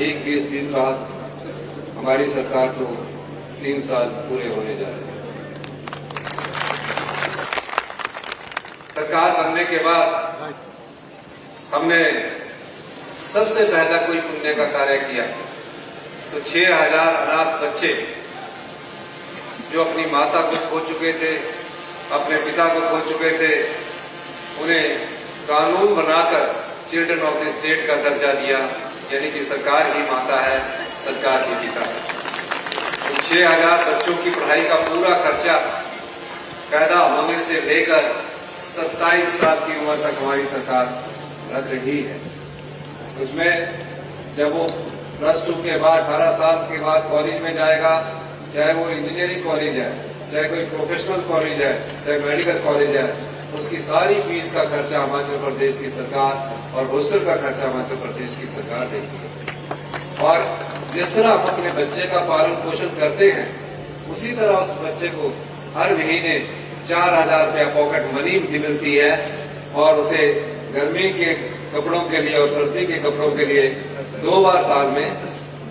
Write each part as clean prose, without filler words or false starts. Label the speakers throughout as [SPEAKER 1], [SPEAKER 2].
[SPEAKER 1] ठीक 20 दिन बाद हमारी सरकार को 3 साल पूरे होने जा रहे हैं। सरकार बनने के बाद हमने सबसे पहला कोई पुण्य का कार्य किया तो 6000 अनाथ बच्चे जो अपनी माता को खो चुके थे, अपने पिता को खो चुके थे, उन्हें कानून बनाकर चिल्ड्रन ऑफ द स्टेट का दर्जा दिया, यानी कि सरकार ही माता है, सरकार ही पिता है। तो 6000 बच्चों की पढ़ाई का पूरा खर्चा पैदा होने से लेकर 27 साल की उम्र तक हमारी सरकार रख रही है। उसमें जब वो +2 के बाद 18 साल के बाद कॉलेज में जाएगा, चाहे वो इंजीनियरिंग कॉलेज है, चाहे कोई प्रोफेशनल कॉलेज है, चाहे मेडिकल कॉलेज है, उसकी सारी फीस का खर्चा हिमाचल प्रदेश की सरकार और हॉस्टल का खर्चा हिमाचल प्रदेश की सरकार देती है। और जिस तरह हम अपने बच्चे का पालन पोषण करते हैं, उसी तरह उस बच्चे को हर महीने 4000 रुपया पॉकेट मनी मिलती है और उसे गर्मी के कपड़ों के लिए और सर्दी के कपड़ों के लिए 2 बार साल में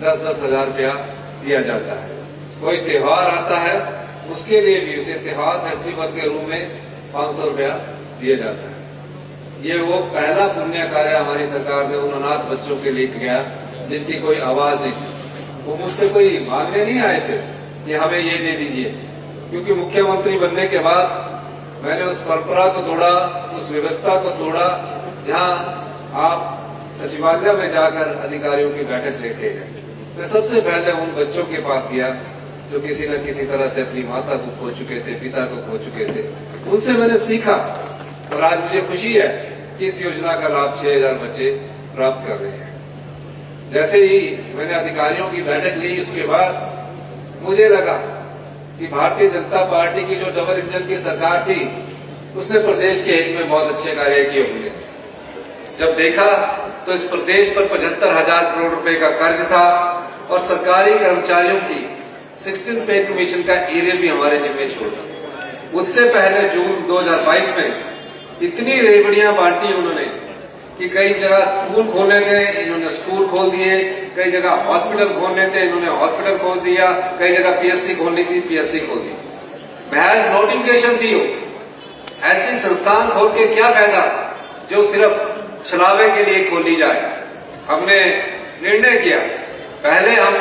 [SPEAKER 1] 10-10 हजार रुपया दिया जाता है। कोई त्योहार आता है उसके लिए भी उसे त्योहार फेस्टिवल के रूप में 500 रुपया दिया जाता है। ये वो पहला पुण्य कार्य हमारी सरकार ने उन अनाथ बच्चों के लिए किया जिनकी कोई आवाज नहीं थी। वो मुझसे कोई मांगने नहीं आए थे कि हमें ये दे दीजिए, क्योंकि मुख्यमंत्री बनने के बाद मैंने उस परंपरा को तोड़ा, उस व्यवस्था को तोड़ा जहां आप सचिवालय में जाकर अधिकारियों की बैठक लेते हैं। मैं सबसे पहले उन बच्चों के पास गया जो किसी न किसी तरह से अपनी माता को खो चुके थे, पिता को खो चुके थे। उनसे मैंने सीखा और आज मुझे खुशी है कि इस योजना का लाभ 6000 बच्चे प्राप्त कर रहे हैं। जैसे ही मैंने अधिकारियों की बैठक ली, उसके बाद मुझे लगा कि भारतीय जनता पार्टी की जो डबल इंजन की सरकार थी उसने प्रदेश के हित में बहुत अच्छे कार्य किए होंगे। जब देखा तो इस प्रदेश पर 75,000 करोड़ रुपए का कर्ज था और सरकारी कर्मचारियों की 16 पे कमीशन का एरियर भी हमारे जिम्मे छोड़ा। उससे पहले जून 2022 में इतनी रेवड़ियां बांटी उन्होंने कि कई जगह स्कूल खोले थे, इन्होंने स्कूल खोल दिए, कई जगह हॉस्पिटल खोलने थे, इन्होंने हॉस्पिटल खोल दिया, कई जगह पीएससी खोलनी थी, पीएससी खोल दी। महज नोटिफिकेशन थी वो। ऐसी संस्थान खोल के क्या फायदा जो सिर्फ छलावे के लिए खोली जाए। हमने निर्णय किया पहले हम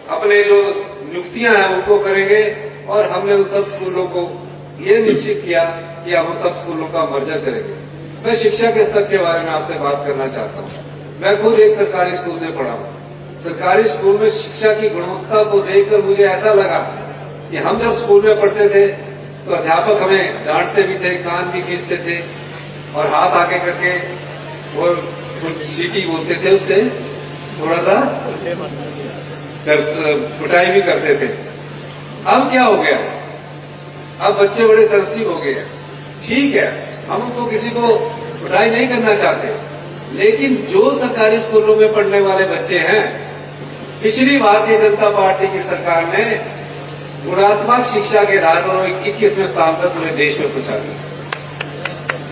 [SPEAKER 1] अपने जो नियुक्तियां हैं उनको करेंगे और हमने उन सब स्कूलों को ये निश्चित किया कि हम सब स्कूलों का मर्जर करेंगे। मैं शिक्षा के स्तर के बारे में आपसे बात करना चाहता हूँ। मैं खुद एक सरकारी स्कूल से पढ़ा हूँ। सरकारी स्कूल में शिक्षा की गुणवत्ता को देखकर मुझे ऐसा लगा कि हम जब स्कूल में पढ़ते थे तो अध्यापक हमें डांटते भी थे, कान भी खींचते थे और हाथ आगे करके वो सीटी बोलते थे, उससे थोड़ा सा कुटाई भी करते थे। अब क्या हो गया? अब बच्चे बड़े सेंसिटिव हो गए हैं। ठीक है, हम उनको किसी को कुटाई नहीं करना चाहते, लेकिन जो सरकारी स्कूलों में पढ़ने वाले बच्चे हैं, पिछली भारतीय जनता पार्टी की सरकार ने गुणात्मक शिक्षा के आधार पर 21वें स्थान पर पूरे देश में पहुंचा दिया।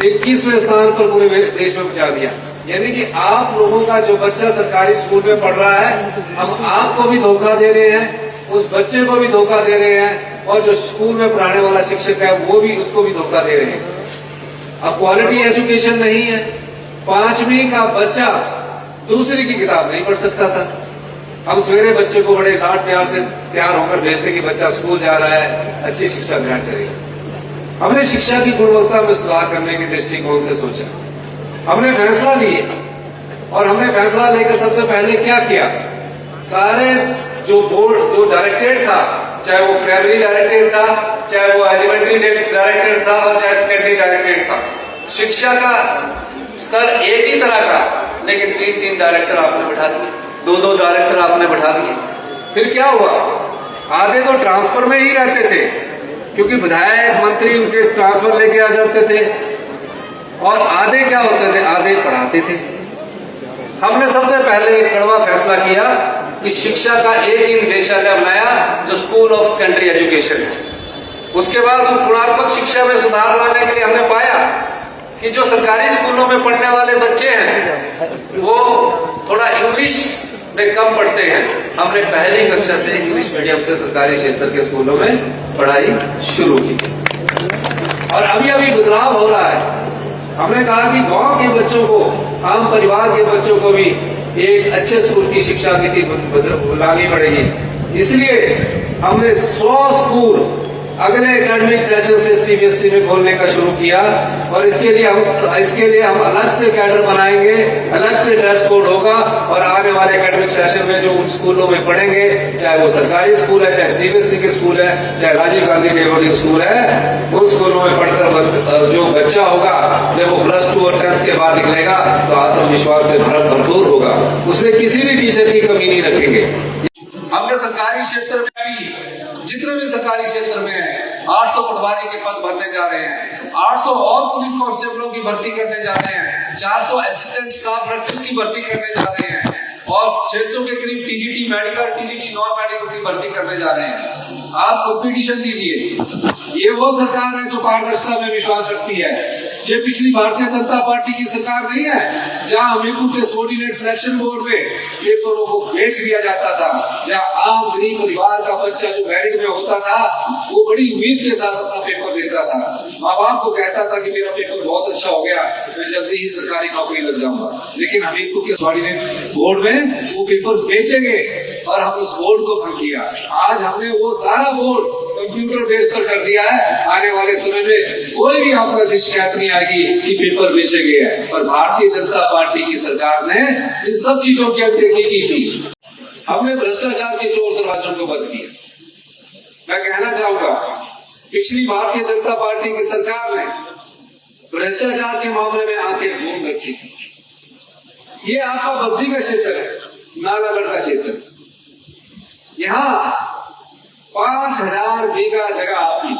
[SPEAKER 1] 21वें स्थान पर पूरे देश में पहुंचा दिया। यानी कि आप लोगों का जो बच्चा सरकारी स्कूल में पढ़ रहा है, हम आपको भी धोखा दे रहे हैं, उस बच्चे को भी धोखा दे रहे हैं और जो स्कूल में पढ़ाने वाला शिक्षक है वो भी उसको भी धोखा दे रहे हैं। अब क्वालिटी एजुकेशन नहीं है। 5वीं का बच्चा दूसरी की किताब नहीं पढ़ सकता था। हम सवेरे बच्चे को बड़े लाड प्यार से तैयार होकर भेजते कि बच्चा स्कूल जा रहा है, अच्छी शिक्षा ग्रहण करेगा। हमने शिक्षा की गुणवत्ता में सुधार करने के दृष्टिकोण से सोचा, हमने फैसला लिए और हमने फैसला लेकर सबसे पहले क्या किया, सारे जो बोर्ड जो डायरेक्टरेट था, चाहे वो प्राइमरी डायरेक्टरेट था, चाहे वो एलिमेंट्री डायरेक्टरेट था और चाहे सेकेंडरी डायरेक्टरेट था, शिक्षा का स्तर एक ही तरह का, लेकिन 3-3 डायरेक्टर आपने बैठा दिए, 2-2 डायरेक्टर आपने बैठा दिए। फिर क्या हुआ, आधे तो ट्रांसफर में ही रहते थे क्योंकि विधायक मंत्री उनके ट्रांसफर लेके आ जाते थे, और आधे क्या होते थे, आधे पढ़ाते थे। हमने सबसे पहले कड़वा फैसला किया कि शिक्षा का एक ही निदेशालय बनाया जो स्कूल ऑफ सेकेंडरी एजुकेशन है। उसके बाद उस गुणात्मक शिक्षा में सुधार लाने के लिए हमने पाया कि जो सरकारी स्कूलों में पढ़ने वाले बच्चे हैं वो थोड़ा इंग्लिश में कम पढ़ते हैं, हमने पहली कक्षा से इंग्लिश मीडियम से सरकारी क्षेत्र के स्कूलों में पढ़ाई शुरू की। और अभी अभी बदलाव हो रहा है। हमने कहा कि गांव के बच्चों को, आम परिवार के बच्चों को भी एक अच्छे स्कूल की शिक्षा नीति लानी पड़ेगी। इसलिए हमने 100 स्कूल अगले एकेडमिक सेशन से सीबीएसई में खोलने का शुरू किया। और इसके लिए हम अलग से कैडर बनाएंगे, अलग से ड्रेस कोड होगा। और आने वाले एकेडमिक सेशन में जो उन स्कूलों में पढ़ेंगे, चाहे वो सरकारी स्कूल है, चाहे सीबीएसई के स्कूल है, चाहे राजीव गांधी डेवलपिंग स्कूल है, उन स्कूलों में पढ़कर जो बच्चा होगा, जब वो +2 और 10th के बाद निकलेगा तो आत्मविश्वास से भरपूर होगा। उसमें किसी भी टीचर की कमी नहीं रखेंगे। हमने सरकारी क्षेत्र में भी, जितने भी सरकारी क्षेत्र में है, 800 पटवारी के पद भरने जा रहे हैं, 800 और पुलिस कांस्टेबलों की भर्ती करने जा रहे हैं, 400 असिस्टेंट स्टाफ नर्सेस की भर्ती करने जा रहे हैं और 600 के करीब TGT medical, TGT non medical की भर्ती करने जा रहे हैं। आप कंपटीशन दीजिए। ये वो सरकार है जो पारदर्शिता में विश्वास रखती है। ये पिछली भारतीय जनता पार्टी की सरकार नहीं है जहां हमीरपुर के सबऑर्डिनेट सिलेक्शन बोर्ड में पेपरों को बेच दिया जाता था, जहां आम गरीब परिवार का बच्चा जो मेरिट में होता था वो बड़ी उम्मीद के साथ अपना पेपर देता था, माँ बाप को कहता था कि मेरा पेपर बहुत अच्छा हो गया, मैं जल्दी ही सरकारी नौकरी लग जाऊंगा। लेकिन हमीरपुर के सबऑर्डिनेट बोर्ड में वो पेपर बेचेंगे और हमने उस बोर्ड को भंग किया। आज हमने वो सारा बोर्ड कंप्यूटर बेस पर कर दिया है। आने वाले समय में कोई भी आपका शिकायत नहीं आएगी कि पेपर बेचे गए हैं। और भारतीय जनता पार्टी की सरकार ने इन सब चीजों की अनदेखी की थी। हमने भ्रष्टाचार के चोर दरवाजों को बंद किया। मैं कहना चाहूंगा, पिछली भारतीय जनता पार्टी की सरकार ने भ्रष्टाचार के मामले में आंखें मूंद रखी थी। ये आपका बद्दी का क्षेत्र है, नालागढ़ का क्षेत्र। यहाँ 5000 बीघा जगह आपकी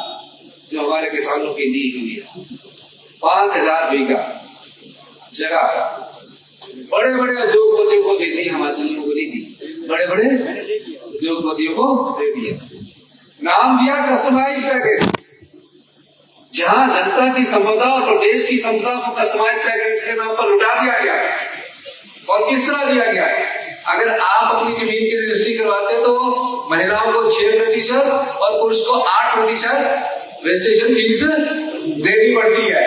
[SPEAKER 1] जो हमारे किसानों की ली हुई है, 5000 बीघा जगह बड़े बड़े उद्योगपतियों को दे दी, हिमाचलियों को नहीं दी, बड़े बड़े उद्योगपतियों को दे दिया। नाम दिया कस्टमाइज पैकेज, जहां जनता की संपदा और प्रदेश की संपदा को कस्टमाइज पैकेज के नाम पर लुटा दिया गया। और किस तरह दिया गया? अगर आप अपनी जमीन की रजिस्ट्री करवाते हैं तो महिलाओं को 6% और पुरुष को 8% रजिस्ट्रेशन फीस देनी पड़ती है,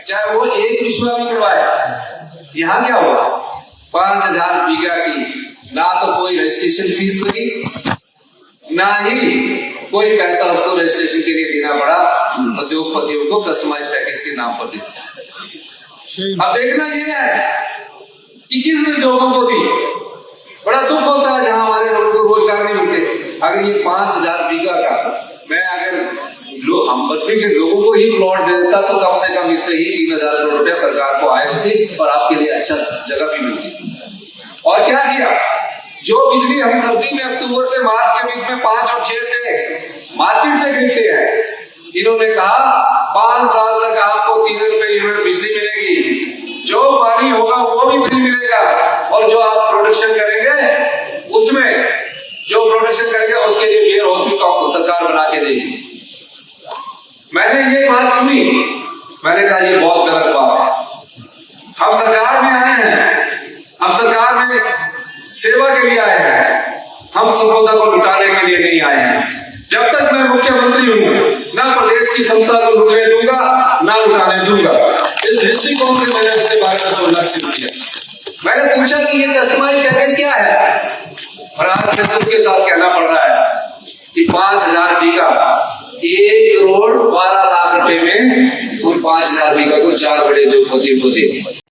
[SPEAKER 1] चाहे वो एक विश्वा भी करवाए। यहाँ क्या हुआ? 5000 बीघा की ना तो कोई रजिस्ट्रेशन फीस लगी, ना ही कोई पैसा उसको रजिस्ट्रेशन के लिए देना पड़ा उद्योगपतियों को कस्टमाइज पैकेज के नाम पर देना। अब देखना यह है कि किसने लोगों को दी। बड़ा दुख होता है जहां हमारे लोगों को रोजगार नहीं मिलते। अगर ये 5000 बीघा का मैं अगर हम बद्दी के लोगों को ही प्लॉट दे देता तो कम से कम इससे ही 3000 करोड़ रुपया सरकार को आए होती और आपके लिए अच्छा जगह भी मिलती। और क्या किया? जो बिजली हम सर्दी में अक्टूबर से मार्च के बीच में 5 और 6 रुपए मार्केट से खरीदते हैं, इन्होंने कहा 5 साल तक आपको 3 रुपए यूनिट बिजली मिलेगी, जो पानी होगा वो भी फ्री मिलेगा और जो आप प्रोडक्शन करेंगे उसमें जो प्रोडक्शन करेंगे उसके लिए वेयर हाउस भी आपको सरकार बना के देगी। मैंने ये बात सुनी, मैंने कहा ये बहुत गलत बात है। हम सरकार में आए हैं, हम सरकार में सेवा के लिए आए हैं, हम संपदा को लुटाने के लिए नहीं आए हैं। जब तक मैं मुख्यमंत्री हूं ना प्रदेश की संपदा को लुटने दूंगा ना लुटाने दूंगा। इस दृष्टिकोण से मैंने उसके बारे में सोचना शुरू किया। मैंने पूछा कि ये कस्टमाइज पैकेज क्या है, और आज मैं दुख के साथ कहना पड़ रहा है कि 5000 बीघा 1 करोड़ 12 लाख रुपए में उन 5000 बीघा को 4 बड़े उद्योगपतियों को दे दिया।